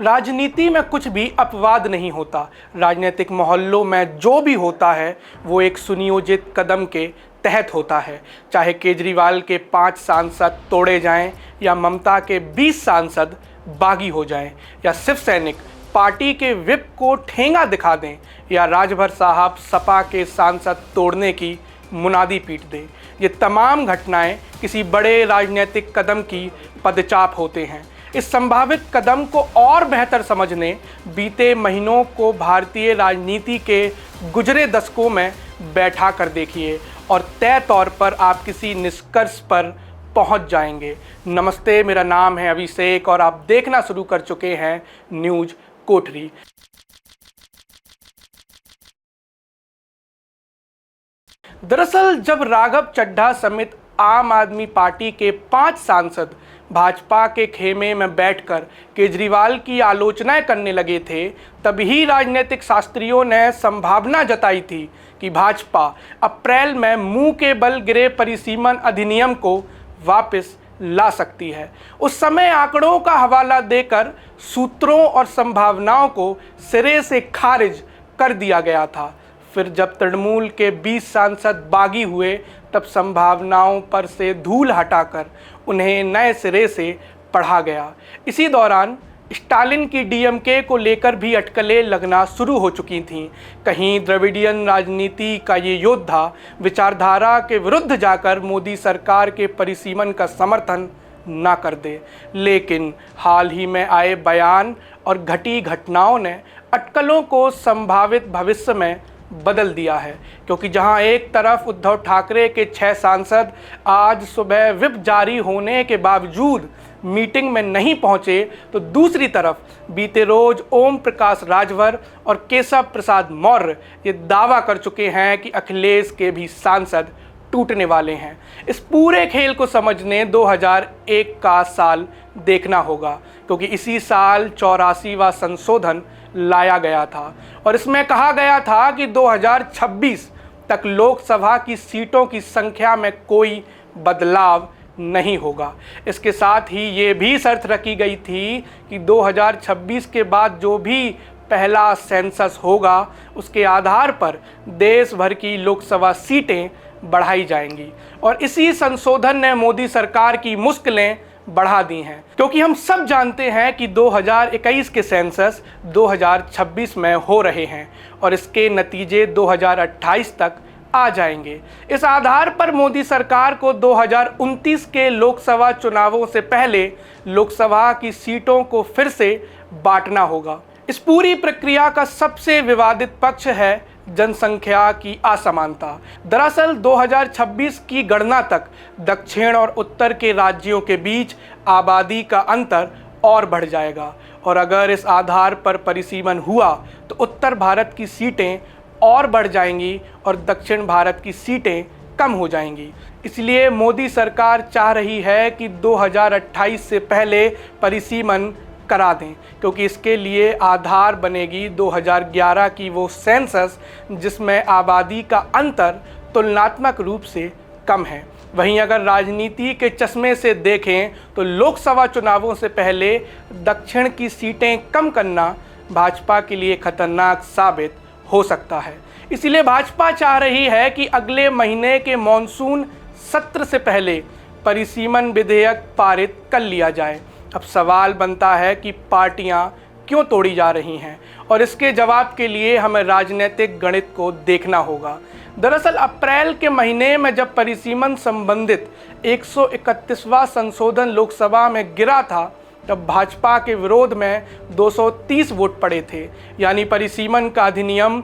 राजनीति में कुछ भी अपवाद नहीं होता। राजनीतिक मोहल्लों में जो भी होता है वो एक सुनियोजित कदम के तहत होता है। चाहे केजरीवाल के 5 सांसद तोड़े जाएं या ममता के 20 सांसद बागी हो जाएं या शिव सैनिक पार्टी के विप को ठेंगा दिखा दें या राजभर साहब सपा के सांसद तोड़ने की मुनादी पीट दें, ये तमाम घटनाएं किसी बड़े राजनीतिक कदम की पदचाप होते हैं। इस संभावित कदम को और बेहतर समझने बीते महीनों को भारतीय राजनीति के गुजरे दशकों में बैठा कर देखिए और तय तौर पर आप किसी निष्कर्ष पर पहुंच जाएंगे। नमस्ते, मेरा नाम है अभिषेक और आप देखना शुरू कर चुके हैं न्यूज कोठरी। दरअसल जब राघव चड्ढा समेत आम आदमी पार्टी के 5 सांसद भाजपा के खेमे में बैठकर केजरीवाल की आलोचनाएं करने लगे थे, तभी राजनीतिक शास्त्रियों ने संभावना जताई थी कि भाजपा अप्रैल में मुंह के बल गिरे परिसीमन अधिनियम को वापस ला सकती है। उस समय आंकड़ों का हवाला देकर सूत्रों और संभावनाओं को सिरे से खारिज कर दिया गया था। फिर जब तृणमूल के 20 सांसद बागी हुए तब संभावनाओं पर से धूल हटाकर उन्हें नए सिरे से पढ़ा गया। इसी दौरान स्टालिन की डीएमके को लेकर भी अटकलें लगना शुरू हो चुकी थीं। कहीं द्रविडियन राजनीति का ये योद्धा विचारधारा के विरुद्ध जाकर मोदी सरकार के परिसीमन का समर्थन ना कर दे। लेकिन हाल ही में आए बयान और घटी घटनाओं ने अटकलों को संभावित भविष्य में बदल दिया है, क्योंकि जहां एक तरफ उद्धव ठाकरे के 6 सांसद आज सुबह व्हिप जारी होने के बावजूद मीटिंग में नहीं पहुंचे, तो दूसरी तरफ बीते रोज ओम प्रकाश राजभर और केशव प्रसाद मौर्य ये दावा कर चुके हैं कि अखिलेश के भी सांसद टूटने वाले हैं। इस पूरे खेल को समझने 2001 का साल देखना होगा, क्योंकि इसी साल 84वां संशोधन लाया गया था और इसमें कहा गया था कि 2026 तक लोकसभा की सीटों की संख्या में कोई बदलाव नहीं होगा। इसके साथ ही ये भी शर्त रखी गई थी कि 2026 के बाद जो भी पहला सेंसस होगा उसके आधार पर देश भर की लोकसभा सीटें बढ़ाई जाएंगी। और इसी संशोधन ने मोदी सरकार की मुश्किलें बढ़ा दी हैं, क्योंकि हम सब जानते हैं कि 2021 के सेंसस 2026 में हो रहे हैं और इसके नतीजे 2028 तक आ जाएंगे। इस आधार पर मोदी सरकार को 2029 के लोकसभा चुनावों से पहले लोकसभा की सीटों को फिर से बांटना होगा। इस पूरी प्रक्रिया का सबसे विवादित पक्ष है जनसंख्या की असमानता। दरअसल 2026 की गणना तक दक्षिण और उत्तर के राज्यों के बीच आबादी का अंतर और बढ़ जाएगा और अगर इस आधार पर परिसीमन हुआ तो उत्तर भारत की सीटें और बढ़ जाएंगी और दक्षिण भारत की सीटें कम हो जाएंगी। इसलिए मोदी सरकार चाह रही है कि 2028 से पहले परिसीमन करा दें, क्योंकि इसके लिए आधार बनेगी 2011 की वो सेंसस जिसमें आबादी का अंतर तुलनात्मक रूप से कम है। वहीं अगर राजनीति के चश्मे से देखें तो लोकसभा चुनावों से पहले दक्षिण की सीटें कम करना भाजपा के लिए खतरनाक साबित हो सकता है। इसलिए भाजपा चाह रही है कि अगले महीने के मॉनसून सत्र से पहले परिसीमन विधेयक पारित कर लिया जाए। अब सवाल बनता है कि पार्टियां क्यों तोड़ी जा रही हैं और इसके जवाब के लिए हमें राजनीतिक गणित को देखना होगा। दरअसल अप्रैल के महीने में जब परिसीमन संबंधित 131वां संशोधन लोकसभा में गिरा था तब भाजपा के विरोध में 230 वोट पड़े थे, यानी परिसीमन का अधिनियम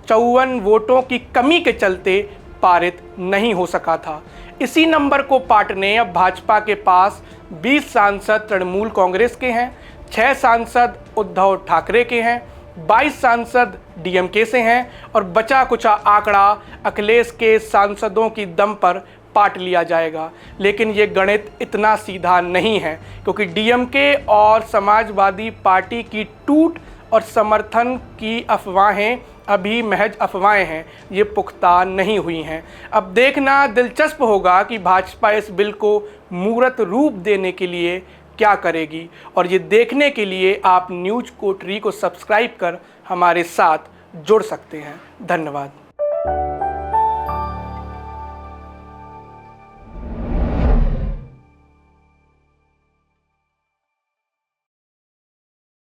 54 वोटों की कमी के चलते पारित नहीं हो सका था। इसी नंबर को पाटने अब भाजपा के पास 20 सांसद तृणमूल कांग्रेस के हैं, 6 सांसद उद्धव ठाकरे के हैं, 22 सांसद डीएमके से हैं और बचा कुचा आंकड़ा अखिलेश के सांसदों की दम पर पाट लिया जाएगा। लेकिन ये गणित इतना सीधा नहीं है, क्योंकि डीएमके और समाजवादी पार्टी की टूट और समर्थन की अफवाहें अभी महज अफवाहें हैं, ये पुख्ता नहीं हुई हैं। अब देखना दिलचस्प होगा कि भाजपा इस बिल को मूर्त रूप देने के लिए क्या करेगी। और ये देखने के लिए आप न्यूज़ कोटरी को सब्सक्राइब कर हमारे साथ जुड़ सकते हैं। धन्यवाद।